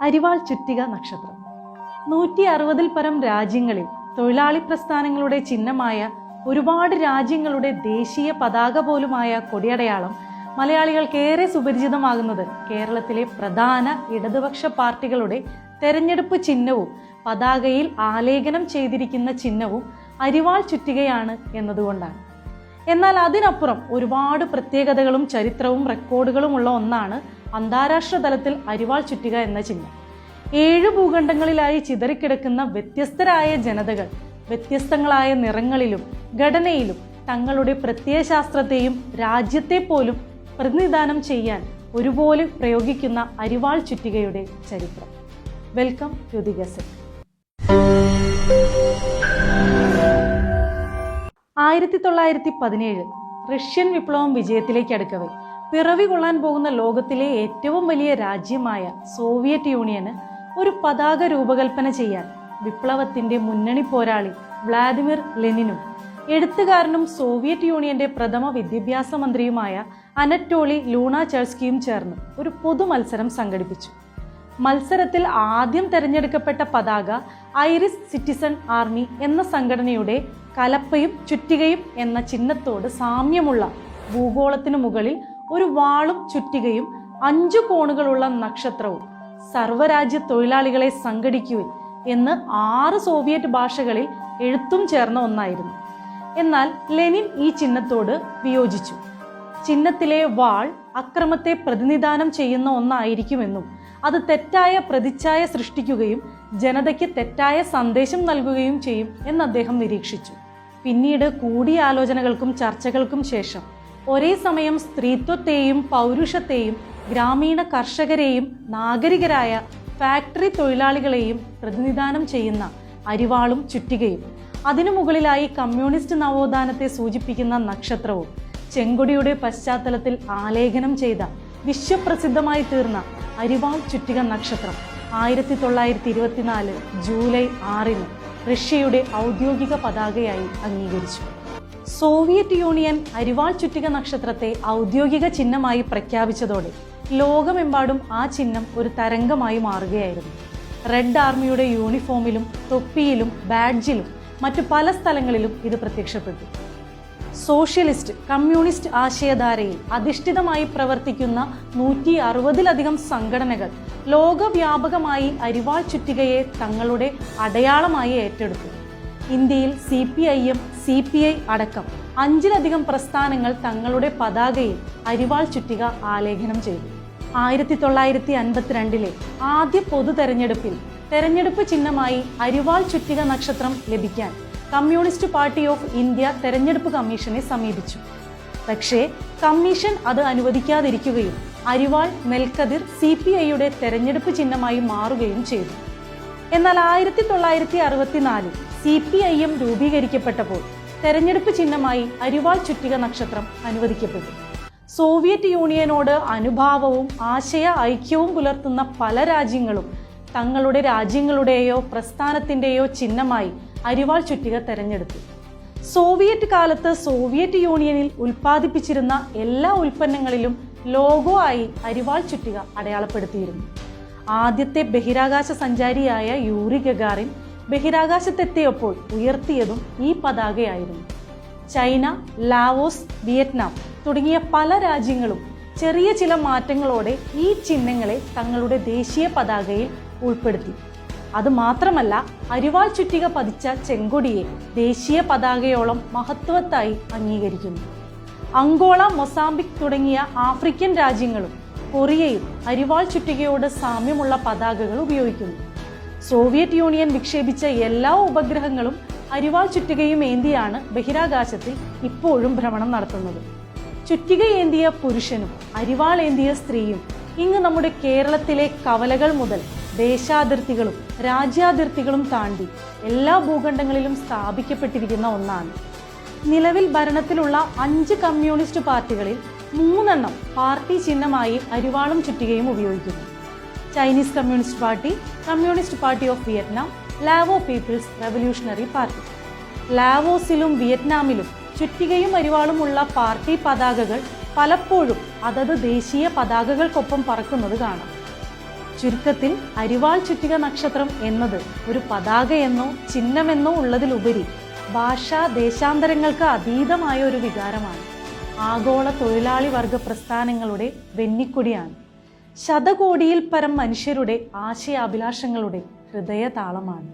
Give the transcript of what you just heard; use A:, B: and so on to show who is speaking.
A: അരിവാൾ ചുറ്റിക നക്ഷത്രം. 160-ൽ പരം രാജ്യങ്ങളിൽ തൊഴിലാളി പ്രസ്ഥാനങ്ങളുടെ ചിഹ്നമായ ഒരുപാട് രാജ്യങ്ങളുടെ ദേശീയ പതാക പോലുമായ കൊടിയടയാളം മലയാളികൾക്കേറെ സുപരിചിതമാകുന്നത് കേരളത്തിലെ പ്രധാന ഇടതുപക്ഷ പാർട്ടികളുടെ തെരഞ്ഞെടുപ്പ് ചിഹ്നവും പതാകയിൽ ആലേഖനം ചെയ്തിരിക്കുന്ന ചിഹ്നവും അരിവാൾ ചുറ്റികയാണ് എന്നതുകൊണ്ടാണ്. എന്നാൽ അതിനപ്പുറം ഒരുപാട് പ്രത്യേകതകളും ചരിത്രവും റെക്കോർഡുകളുമുള്ള ഒന്നാണ് അന്താരാഷ്ട്ര തലത്തിൽ അരിവാൾ ചുറ്റിക എന്ന ചിഹ്നം. 7 ഭൂഖണ്ഡങ്ങളിലായി ചിതറിക്കിടക്കുന്ന വ്യത്യസ്തരായ ജനതകൾ വ്യത്യസ്തങ്ങളായ നിറങ്ങളിലും ഘടനയിലും തങ്ങളുടെ പ്രത്യയശാസ്ത്രത്തെയും രാജ്യത്തെ പോലും പ്രതിനിധാനം ചെയ്യാൻ ഒരുപോലെ പ്രയോഗിക്കുന്ന അരിവാൾ ചുറ്റികയുടെ ചരിത്രം. Welcome to the gazette. 1917 Russian വിപ്ലവം വിജയത്തിലേക്ക് അടുക്കവേ പിറവി കൊള്ളാൻ പോകുന്ന ലോകത്തിലെ ഏറ്റവും വലിയ രാജ്യമായ സോവിയറ്റ് യൂണിയന് ഒരു പതാക രൂപകൽപ്പന ചെയ്യാൻ വിപ്ലവത്തിന്റെ മുന്നണി പോരാളി വ്ളാദിമിർ ലെനിനും എഴുത്തുകാരനും സോവിയറ്റ് യൂണിയന്റെ പ്രഥമ വിദ്യാഭ്യാസ മന്ത്രിയുമായ അനറ്റോളി ലൂണാചെർസ്കിയും ചേർന്ന് ഒരു പൊതു മത്സരം സംഘടിപ്പിച്ചു. മത്സരത്തിൽ ആദ്യം തെരഞ്ഞെടുക്കപ്പെട്ട പതാക ഐറിഷ് സിറ്റിസൺ ആർമി എന്ന സംഘടനയുടെ കലപ്പയും ചുറ്റികയും എന്ന ചിഹ്നത്തോട് സാമ്യമുള്ള ഭൂഗോളത്തിനു മുകളിൽ ഒരു വാളും ചുറ്റികയും 5 കോണുകളുള്ള നക്ഷത്രവും സർവ്വരാജ്യ തൊഴിലാളികളെ സംഘടിക്കുവിൻ എന്ന് 6 സോവിയറ്റ് ഭാഷകളിൽ എഴുത്തും ചേർന്ന ഒന്നായിരുന്നു. എന്നാൽ ലെനിൻ ഈ ചിഹ്നത്തോട് വിയോജിച്ചു. ചിഹ്നത്തിലെ വാൾ അക്രമത്തെ പ്രതിനിധാനം ചെയ്യുന്ന ഒന്നായിരിക്കുമെന്നും അത് തെറ്റായ പ്രതിച്ഛായ സൃഷ്ടിക്കുകയും ജനതയ്ക്ക് തെറ്റായ സന്ദേശം നൽകുകയും ചെയ്യും എന്ന് അദ്ദേഹം നിരീക്ഷിച്ചു. പിന്നീട് കൂടിയാലോചനകൾക്കും ചർച്ചകൾക്കും ശേഷം ഒരേ സമയം സ്ത്രീത്വത്തെയും പൗരുഷത്തെയും ഗ്രാമീണ കർഷകരെയും നാഗരികരായ ഫാക്ടറി തൊഴിലാളികളെയും പ്രതിനിധാനം ചെയ്യുന്ന അരിവാളും ചുറ്റികയും അതിനു മുകളിലായി കമ്മ്യൂണിസ്റ്റ് നവോത്ഥാനത്തെ സൂചിപ്പിക്കുന്ന നക്ഷത്രവും ചെങ്കൊടിയുടെ പശ്ചാത്തലത്തിൽ ആലേഖനം ചെയ്ത വിശ്വപ്രസിദ്ധമായി തീർന്ന അരിവാൾ ചുറ്റിക നക്ഷത്രം 1924 ജൂലൈ 6 റഷ്യയുടെ ഔദ്യോഗിക പതാകയായി അംഗീകരിച്ചു. സോവിയറ്റ് യൂണിയൻ അരിവാൾ ചുറ്റിക നക്ഷത്രത്തെ ഔദ്യോഗിക ചിഹ്നമായി പ്രഖ്യാപിച്ചതോടെ ലോകമെമ്പാടും ആ ചിഹ്നം ഒരു തരംഗമായി മാറുകയായിരുന്നു. റെഡ് ആർമിയുടെ യൂണിഫോമിലും തൊപ്പിയിലും ബാഡ്ജിലും മറ്റു പല സ്ഥലങ്ങളിലും ഇത് പ്രത്യക്ഷപ്പെട്ടു. സോഷ്യലിസ്റ്റ് കമ്മ്യൂണിസ്റ്റ് ആശയധാരയിൽ അധിഷ്ഠിതമായി പ്രവർത്തിക്കുന്ന 160-ലധികം സംഘടനകൾ ലോകവ്യാപകമായി അരിവാൾ ചുറ്റികയെ തങ്ങളുടെ അടയാളമായി ഏറ്റെടുത്തു. ഇന്ത്യയിൽ CPIM, CPI അടക്കം 5-ലധികം പ്രസ്ഥാനങ്ങൾ തങ്ങളുടെ പതാകയിൽ അരിവാൾ ചുറ്റിക ആലേഖനം ചെയ്തു. 1952-ലെ ആദ്യ പൊതു തെരഞ്ഞെടുപ്പ് ചിഹ്നമായി അരിവാൾ ചുറ്റിക നക്ഷത്രം ലഭിക്കാൻ കമ്മ്യൂണിസ്റ്റ് പാർട്ടി ഓഫ് ഇന്ത്യ തെരഞ്ഞെടുപ്പ് കമ്മീഷനെ സമീപിച്ചു. പക്ഷേ കമ്മീഷൻ അത് അനുവദിക്കാതിരിക്കുകയും അരിവാൾ നെൽക്കതിർ CPIയുടെ തെരഞ്ഞെടുപ്പ് ചിഹ്നമായി മാറുകയും ചെയ്തു. എന്നാൽ 1964 CPIM രൂപീകരിക്കപ്പെട്ടപ്പോൾ തെരഞ്ഞെടുപ്പ് ചിഹ്നമായി അരിവാൾ ചുറ്റിക നക്ഷത്രം അനുവദിക്കപ്പെട്ടു. സോവിയറ്റ് യൂണിയനോട് അനുഭാവവും ആശയ ഐക്യവും പുലർത്തുന്ന പല രാജ്യങ്ങളും തങ്ങളുടെ രാജ്യങ്ങളുടെയോ പ്രസ്ഥാനത്തിന്റെയോ ചിഹ്നമായി അരിവാൾ ചുറ്റിക തെരഞ്ഞെടുത്തു. സോവിയറ്റ് കാലത്ത് സോവിയറ്റ് യൂണിയനിൽ ഉൽപ്പാദിപ്പിച്ചിരുന്ന എല്ലാ ഉൽപ്പന്നങ്ങളിലും ലോഗോ ആയി അരിവാൾ ചുറ്റിക അടയാളപ്പെടുത്തിയിരുന്നു. ആദ്യത്തെ ബഹിരാകാശ സഞ്ചാരിയായ യൂറി ഗഗാറിൻ ബഹിരാകാശത്തെത്തിയപ്പോൾ ഉയർത്തിയതും ഈ പതാകയായിരുന്നു. ചൈന, ലാവോസ്, വിയറ്റ്നാം തുടങ്ങിയ പല രാജ്യങ്ങളും ചെറിയ ചില മാറ്റങ്ങളോടെ ഈ ചിഹ്നങ്ങളെ തങ്ങളുടെ ദേശീയ പതാകയിൽ ഉൾപ്പെടുത്തി. അതുമാത്രമല്ല, അരിവാൾ ചുറ്റിക പതിച്ച ചെങ്കൊടിയെ ദേശീയ പതാകയോളം മഹത്വത്തായി അംഗീകരിക്കുന്നു. അങ്കോള, മൊസാംബിക് തുടങ്ങിയ ആഫ്രിക്കൻ രാജ്യങ്ങളും കൊറിയയും അരിവാൾ ചുറ്റികയോട് സാമ്യമുള്ള പതാകകൾ ഉപയോഗിക്കുന്നു. സോവിയറ്റ് യൂണിയൻ വിക്ഷേപിച്ച എല്ലാ ഉപഗ്രഹങ്ങളും അരിവാൾ ചുറ്റികയും ഏന്തിയാണ് ബഹിരാകാശത്തിൽ ഇപ്പോഴും ഭ്രമണം നടത്തുന്നത്. ചുറ്റിക ഏന്തിയ പുരുഷനും അരിവാൾ ഏന്തിയ സ്ത്രീയും ഇങ്ങ് നമ്മുടെ കേരളത്തിലെ കവലകൾ മുതൽ ദേശാതിർത്തികളും രാജ്യാതിർത്തികളും താണ്ടി എല്ലാ ഭൂഖണ്ഡങ്ങളിലും സ്ഥാപിക്കപ്പെട്ടിരിക്കുന്ന ഒന്നാണ്. നിലവിൽ ഭരണത്തിലുള്ള 5 കമ്മ്യൂണിസ്റ്റ് പാർട്ടികളിൽ 3 പാർട്ടി ചിഹ്നമായി അരിവാളും ചുറ്റികയും ഉപയോഗിക്കുന്നു. Chinese Communist Party, Communist Party of Vietnam, Lao People's Revolutionary Party. ലാവോസിലും വിയറ്റ്നാമിലും ചുറ്റികയും അരിവാളുമുള്ള പാർട്ടി പതാകകൾ പലപ്പോഴും അതത് ദേശീയ പതാകകൾക്കൊപ്പം പറക്കുന്നത് കാണാം. ചുരുക്കത്തിൽ അരിവാൾ ചുറ്റിക നക്ഷത്രം എന്നത് ഒരു പതാകയെന്നോ ചിഹ്നമെന്നോ ഉള്ളതിലുപരി ഭാഷാ ദേശാന്തരങ്ങൾക്ക് അതീതമായ ഒരു വികാരമാണ്. ആഗോള തൊഴിലാളി വർഗ പ്രസ്ഥാനങ്ങളുടെ വെന്നിക്കൊടിയാണ്. ശതകോടിയിൽ പരം മനുഷ്യരുടെ ആശയാഭിലാഷങ്ങളുടെ ഹൃദയതാളമാണ്.